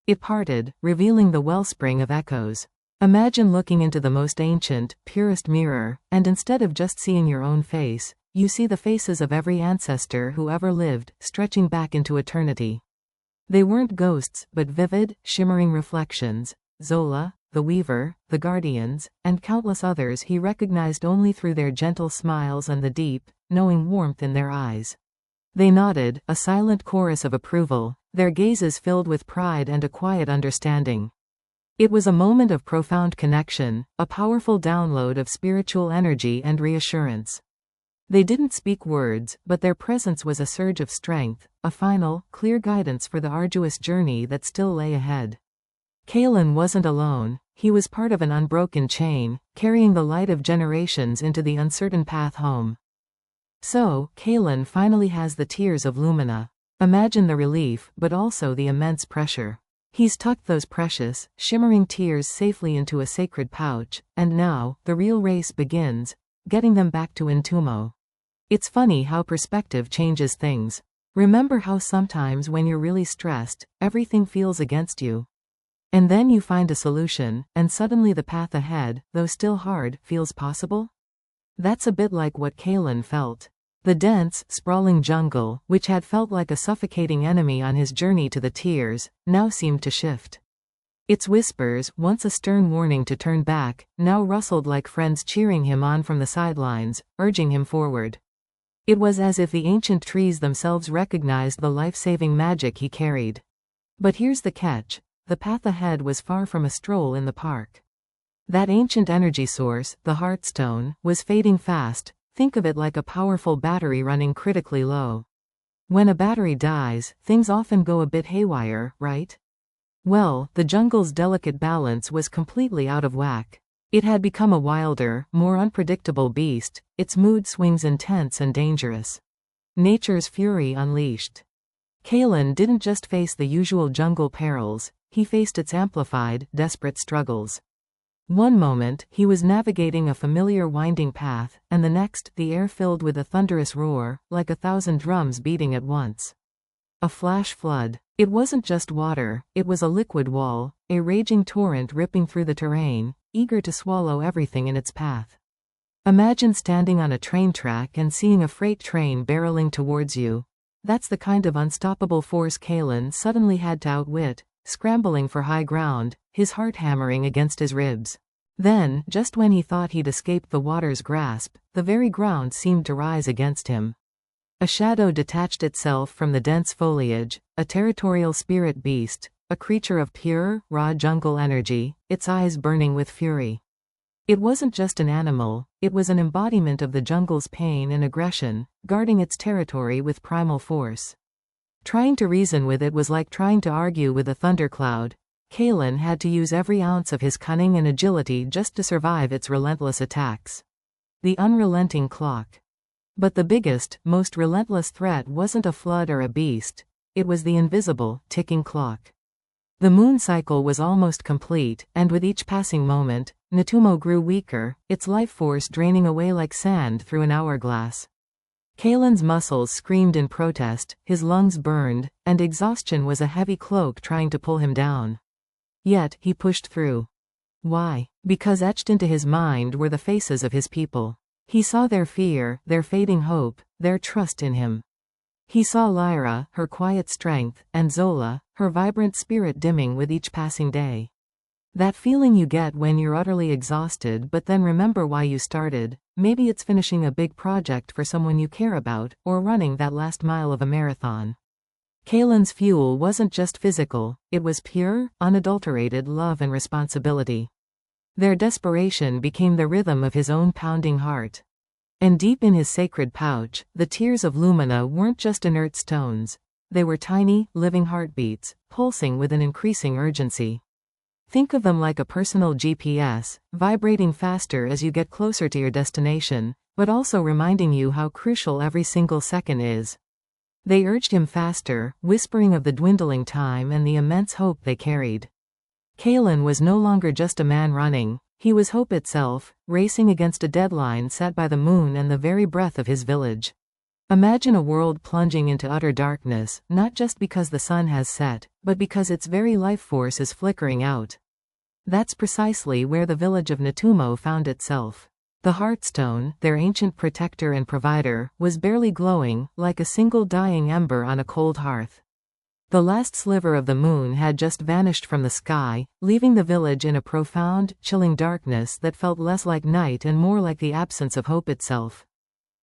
It parted, revealing the wellspring of echoes. Imagine looking into the most ancient, purest mirror, and instead of just seeing your own face, you see the faces of every ancestor who ever lived, stretching back into eternity. They weren't ghosts, but vivid, shimmering reflections. Zola, the Weaver, the Guardians, and countless others he recognized only through their gentle smiles and the deep, knowing warmth in their eyes. They nodded, a silent chorus of approval, their gazes filled with pride and a quiet understanding. It was a moment of profound connection, a powerful download of spiritual energy and reassurance. They didn't speak words, but their presence was a surge of strength, a final, clear guidance for the arduous journey that still lay ahead. Kaelan wasn't alone, he was part of an unbroken chain, carrying the light of generations into the uncertain path home. So, Kaelan finally has the Tears of Lumina. Imagine the relief, but also the immense pressure. He's tucked those precious, shimmering tears safely into a sacred pouch, and now, the real race begins, getting them back to N'Tumo. It's funny how perspective changes things. Remember how sometimes when you're really stressed, everything feels against you? And then you find a solution, and suddenly the path ahead, though still hard, feels possible? That's a bit like what Kaelan felt. The dense, sprawling jungle, which had felt like a suffocating enemy on his journey to the tears, now seemed to shift. Its whispers, once a stern warning to turn back, now rustled like friends cheering him on from the sidelines, urging him forward. It was as if the ancient trees themselves recognized the life-saving magic he carried. But here's the catch. The path ahead was far from a stroll in the park. That ancient energy source, the Heartstone, was fading fast. Think of it like a powerful battery running critically low. When a battery dies, things often go a bit haywire, right? Well, the jungle's delicate balance was completely out of whack. It had become a wilder, more unpredictable beast, its mood swings intense and dangerous. Nature's fury unleashed. Kaelan didn't just face the usual jungle perils, he faced its amplified, desperate struggles. One moment, he was navigating a familiar winding path, and the next, the air filled with a thunderous roar, like 1,000 drums beating at once. A flash flood. It wasn't just water, it was a liquid wall, a raging torrent ripping through the terrain, eager to swallow everything in its path. Imagine standing on a train track and seeing a freight train barreling towards you. That's the kind of unstoppable force Kaelan suddenly had to outwit, scrambling for high ground, his heart hammering against his ribs. Then, just when he thought he'd escaped the water's grasp, the very ground seemed to rise against him. A shadow detached itself from the dense foliage, a territorial spirit beast, a creature of pure, raw jungle energy, its eyes burning with fury. It wasn't just an animal, it was an embodiment of the jungle's pain and aggression, guarding its territory with primal force. Trying to reason with it was like trying to argue with a thundercloud. Kaelan had to use every ounce of his cunning and agility just to survive its relentless attacks. The unrelenting clock. But the biggest, most relentless threat wasn't a flood or a beast, it was the invisible, ticking clock. The moon cycle was almost complete, and with each passing moment, N'Tumo grew weaker, its life force draining away like sand through an hourglass. Kaelan's muscles screamed in protest, his lungs burned, and exhaustion was a heavy cloak trying to pull him down. Yet, he pushed through. Why? Because etched into his mind were the faces of his people. He saw their fear, their fading hope, their trust in him. He saw Lyra, her quiet strength, and Zola, her vibrant spirit dimming with each passing day. That feeling you get when you're utterly exhausted but then remember why you started. Maybe it's finishing a big project for someone you care about, or running that last mile of a marathon. Kaelan's fuel wasn't just physical, it was pure, unadulterated love and responsibility. Their desperation became the rhythm of his own pounding heart. And deep in his sacred pouch, the Tears of Lumina weren't just inert stones. They were tiny, living heartbeats, pulsing with an increasing urgency. Think of them like a personal GPS, vibrating faster as you get closer to your destination, but also reminding you how crucial every single second is. They urged him faster, whispering of the dwindling time and the immense hope they carried. Kaelan was no longer just a man running, He was hope itself, racing against a deadline set by the moon and the very breath of his village. Imagine a world plunging into utter darkness, not just because the sun has set, but because its very life force is flickering out. That's precisely where the village of N'Tumo found itself. The Heartstone, their ancient protector and provider, was barely glowing, like a single dying ember on a cold hearth. The last sliver of the moon had just vanished from the sky, leaving the village in a profound, chilling darkness that felt less like night and more like the absence of hope itself.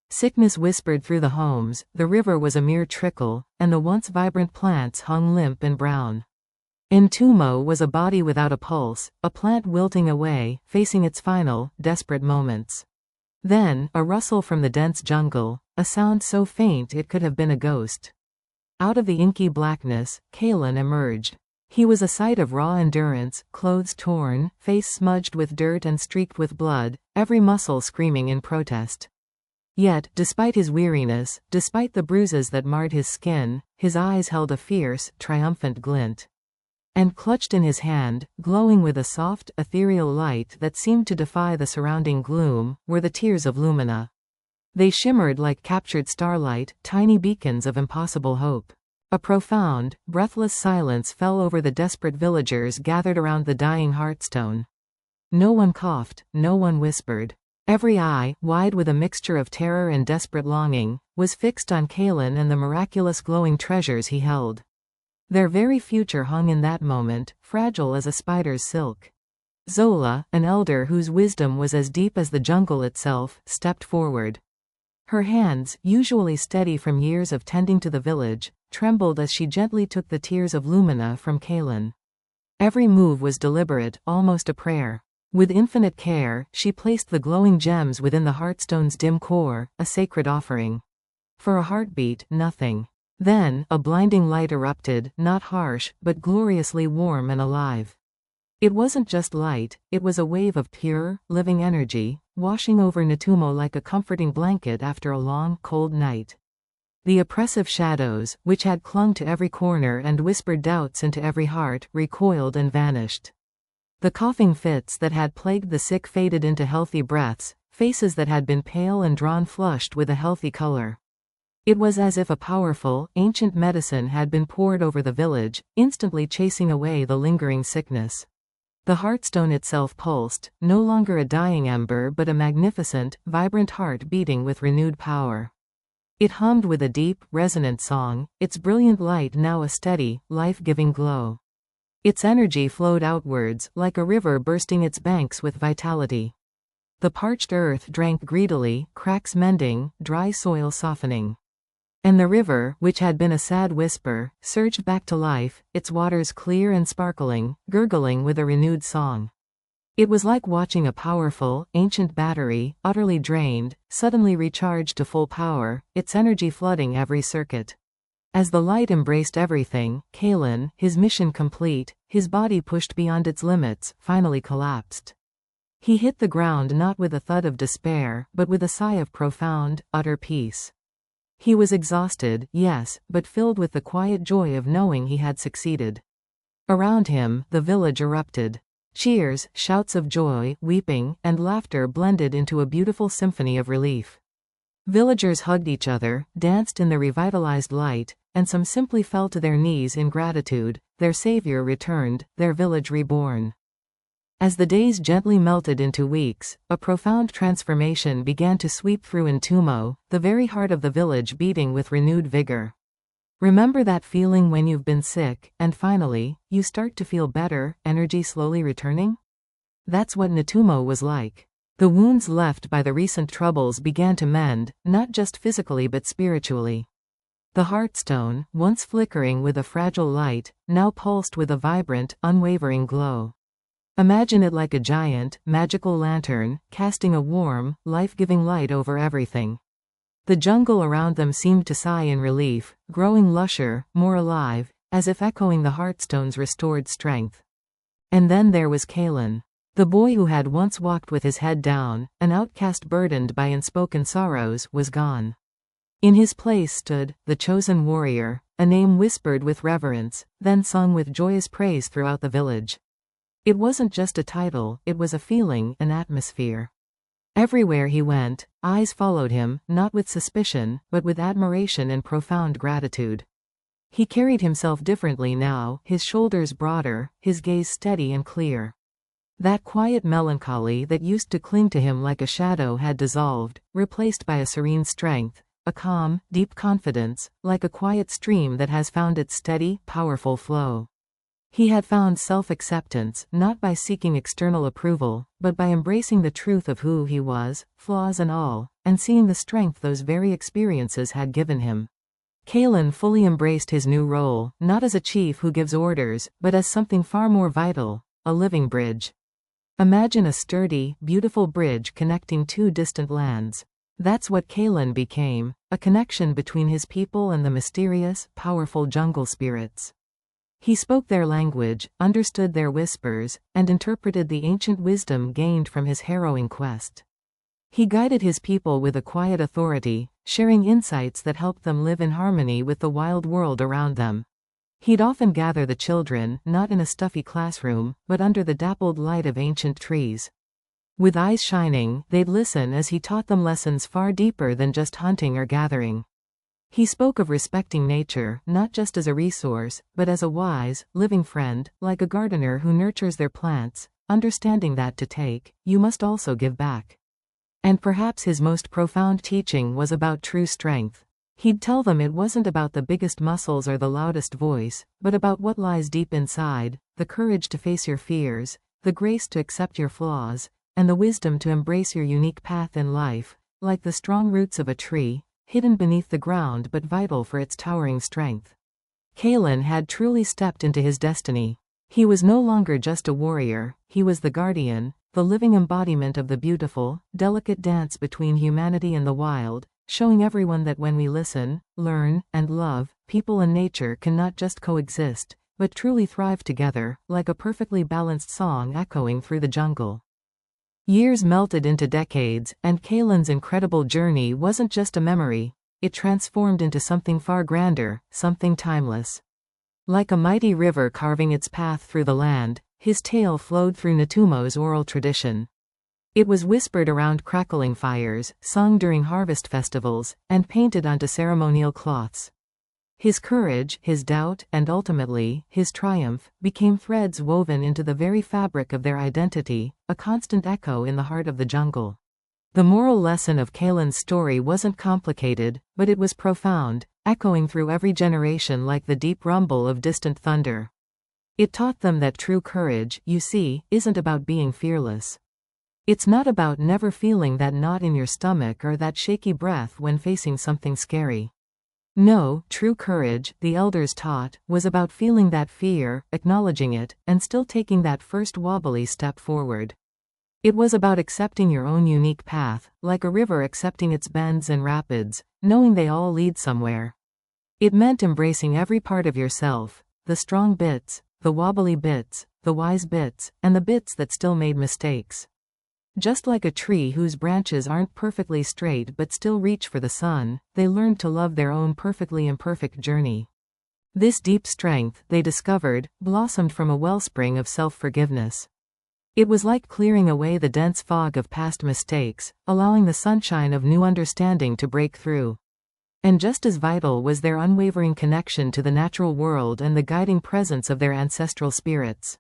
Sickness whispered through the homes, the river was a mere trickle, and the once vibrant plants hung limp and brown. N'Tumo was a body without a pulse, a plant wilting away, facing its final, desperate moments. Then, a rustle from the dense jungle, a sound so faint it could have been a ghost. Out of the inky blackness, Kaelan emerged. He was a sight of raw endurance, clothes torn, face smudged with dirt and streaked with blood, every muscle screaming in protest. Yet, despite his weariness, despite the bruises that marred his skin, his eyes held a fierce, triumphant glint. And clutched in his hand, glowing with a soft, ethereal light that seemed to defy the surrounding gloom, were the Tears of Lumina. They shimmered like captured starlight, tiny beacons of impossible hope. A profound, breathless silence fell over the desperate villagers gathered around the dying Heartstone. No one coughed, no one whispered. Every eye, wide with a mixture of terror and desperate longing, was fixed on Kaelan and the miraculous glowing treasures he held. Their very future hung in that moment, fragile as a spider's silk. Zola, an elder whose wisdom was as deep as the jungle itself, stepped forward. Her hands, usually steady from years of tending to the village, trembled as she gently took the Tears of Lumina from Kaelan. Every move was deliberate, almost a prayer. With infinite care, she placed the glowing gems within the Heartstone's dim core, a sacred offering. For a heartbeat, nothing. Then, a blinding light erupted, not harsh, but gloriously warm and alive. It wasn't just light, it was a wave of pure, living energy, washing over N'Tumo like a comforting blanket after a long, cold night. The oppressive shadows, which had clung to every corner and whispered doubts into every heart, recoiled and vanished. The coughing fits that had plagued the sick faded into healthy breaths, faces that had been pale and drawn flushed with a healthy color. It was as if a powerful, ancient medicine had been poured over the village, instantly chasing away the lingering sickness. The Heartstone itself pulsed, no longer a dying ember but a magnificent, vibrant heart beating with renewed power. It hummed with a deep, resonant song, its brilliant light now a steady, life-giving glow. Its energy flowed outwards, like a river bursting its banks with vitality. The parched earth drank greedily, cracks mending, dry soil softening. And the river, which had been a sad whisper, surged back to life, its waters clear and sparkling, gurgling with a renewed song. It was like watching a powerful, ancient battery, utterly drained, suddenly recharged to full power, its energy flooding every circuit. As the light embraced everything, Kaelan, his mission complete, his body pushed beyond its limits, finally collapsed. He hit the ground not with a thud of despair, but with a sigh of profound, utter peace. He was exhausted, yes, but filled with the quiet joy of knowing he had succeeded. Around him, the village erupted. Cheers, shouts of joy, weeping, and laughter blended into a beautiful symphony of relief. Villagers hugged each other, danced in the revitalized light, and some simply fell to their knees in gratitude, their savior returned, their village reborn. As the days gently melted into weeks, a profound transformation began to sweep through N'Tumo, the very heart of the village beating with renewed vigor. Remember that feeling when you've been sick, and finally, you start to feel better, energy slowly returning? That's what N'Tumo was like. The wounds left by the recent troubles began to mend, not just physically but spiritually. The Heartstone, once flickering with a fragile light, now pulsed with a vibrant, unwavering glow. Imagine it like a giant, magical lantern, casting a warm, life-giving light over everything. The jungle around them seemed to sigh in relief, growing lusher, more alive, as if echoing the Heartstone's restored strength. And then there was Kaelan. The boy who had once walked with his head down, an outcast burdened by unspoken sorrows, was gone. In his place stood, the chosen warrior, a name whispered with reverence, then sung with joyous praise throughout the village. It wasn't just a title, it was a feeling, an atmosphere. Everywhere he went, eyes followed him, not with suspicion, but with admiration and profound gratitude. He carried himself differently now, his shoulders broader, his gaze steady and clear. That quiet melancholy that used to cling to him like a shadow had dissolved, replaced by a serene strength, a calm, deep confidence, like a quiet stream that has found its steady, powerful flow. He had found self-acceptance, not by seeking external approval, but by embracing the truth of who he was, flaws and all, and seeing the strength those very experiences had given him. Kaelan fully embraced his new role, not as a chief who gives orders, but as something far more vital, a living bridge. Imagine a sturdy, beautiful bridge connecting two distant lands. That's what Kaelan became, a connection between his people and the mysterious, powerful jungle spirits. He spoke their language, understood their whispers, and interpreted the ancient wisdom gained from his harrowing quest. He guided his people with a quiet authority, sharing insights that helped them live in harmony with the wild world around them. He'd often gather the children, not in a stuffy classroom, but under the dappled light of ancient trees. With eyes shining, they'd listen as he taught them lessons far deeper than just hunting or gathering. He spoke of respecting nature, not just as a resource, but as a wise, living friend, like a gardener who nurtures their plants, understanding that to take, you must also give back. And perhaps his most profound teaching was about true strength. He'd tell them it wasn't about the biggest muscles or the loudest voice, but about what lies deep inside, the courage to face your fears, the grace to accept your flaws, and the wisdom to embrace your unique path in life, like the strong roots of a tree, hidden beneath the ground but vital for its towering strength. Kaelan had truly stepped into his destiny. He was no longer just a warrior, he was the guardian, the living embodiment of the beautiful, delicate dance between humanity and the wild, showing everyone that when we listen, learn, and love, people and nature can not just coexist, but truly thrive together, like a perfectly balanced song echoing through the jungle. Years melted into decades, and Kaelan's incredible journey wasn't just a memory, it transformed into something far grander, something timeless. Like a mighty river carving its path through the land, his tale flowed through N'Tumo's oral tradition. It was whispered around crackling fires, sung during harvest festivals, and painted onto ceremonial cloths. His courage, his doubt, and ultimately, his triumph, became threads woven into the very fabric of their identity, a constant echo in the heart of the jungle. The moral lesson of Kaelan's story wasn't complicated, but it was profound, echoing through every generation like the deep rumble of distant thunder. It taught them that true courage, you see, isn't about being fearless. It's not about never feeling that knot in your stomach or that shaky breath when facing something scary. No, true courage, the elders taught, was about feeling that fear, acknowledging it, and still taking that first wobbly step forward. It was about accepting your own unique path, like a river accepting its bends and rapids, knowing they all lead somewhere. It meant embracing every part of yourself, the strong bits, the wobbly bits, the wise bits, and the bits that still made mistakes. Just like a tree whose branches aren't perfectly straight but still reach for the sun, they learned to love their own perfectly imperfect journey. This deep strength, they discovered, blossomed from a wellspring of self-forgiveness. It was like clearing away the dense fog of past mistakes, allowing the sunshine of new understanding to break through. And just as vital was their unwavering connection to the natural world and the guiding presence of their ancestral spirits.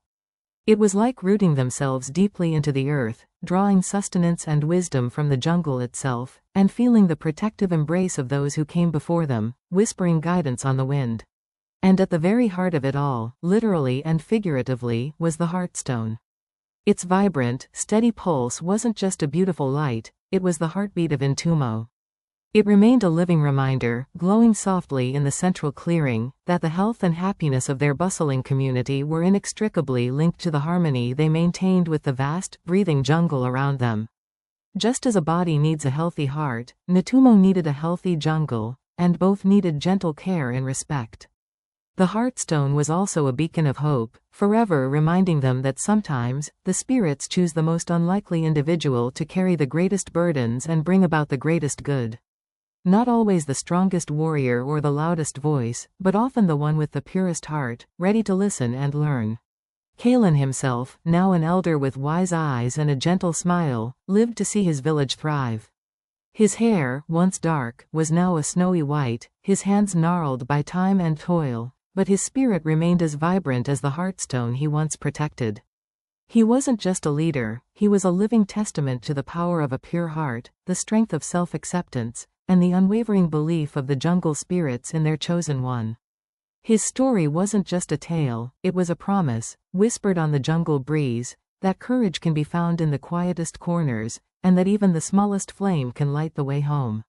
It was like rooting themselves deeply into the earth, drawing sustenance and wisdom from the jungle itself, and feeling the protective embrace of those who came before them, whispering guidance on the wind. And at the very heart of it all, literally and figuratively, was the Heartstone. Its vibrant, steady pulse wasn't just a beautiful light, it was the heartbeat of N'Tumo. It remained a living reminder, glowing softly in the central clearing, that the health and happiness of their bustling community were inextricably linked to the harmony they maintained with the vast, breathing jungle around them. Just as a body needs a healthy heart, N'Tumo needed a healthy jungle, and both needed gentle care and respect. The Heartstone was also a beacon of hope, forever reminding them that sometimes, the spirits choose the most unlikely individual to carry the greatest burdens and bring about the greatest good. Not always the strongest warrior or the loudest voice, but often the one with the purest heart, ready to listen and learn. Kaelan himself, now an elder with wise eyes and a gentle smile, lived to see his village thrive. His hair, once dark, was now a snowy white, his hands gnarled by time and toil, but his spirit remained as vibrant as the heartstone he once protected. He wasn't just a leader, he was a living testament to the power of a pure heart, the strength of self-acceptance, and the unwavering belief of the jungle spirits in their chosen one. His story wasn't just a tale, it was a promise, whispered on the jungle breeze, that courage can be found in the quietest corners, and that even the smallest flame can light the way home.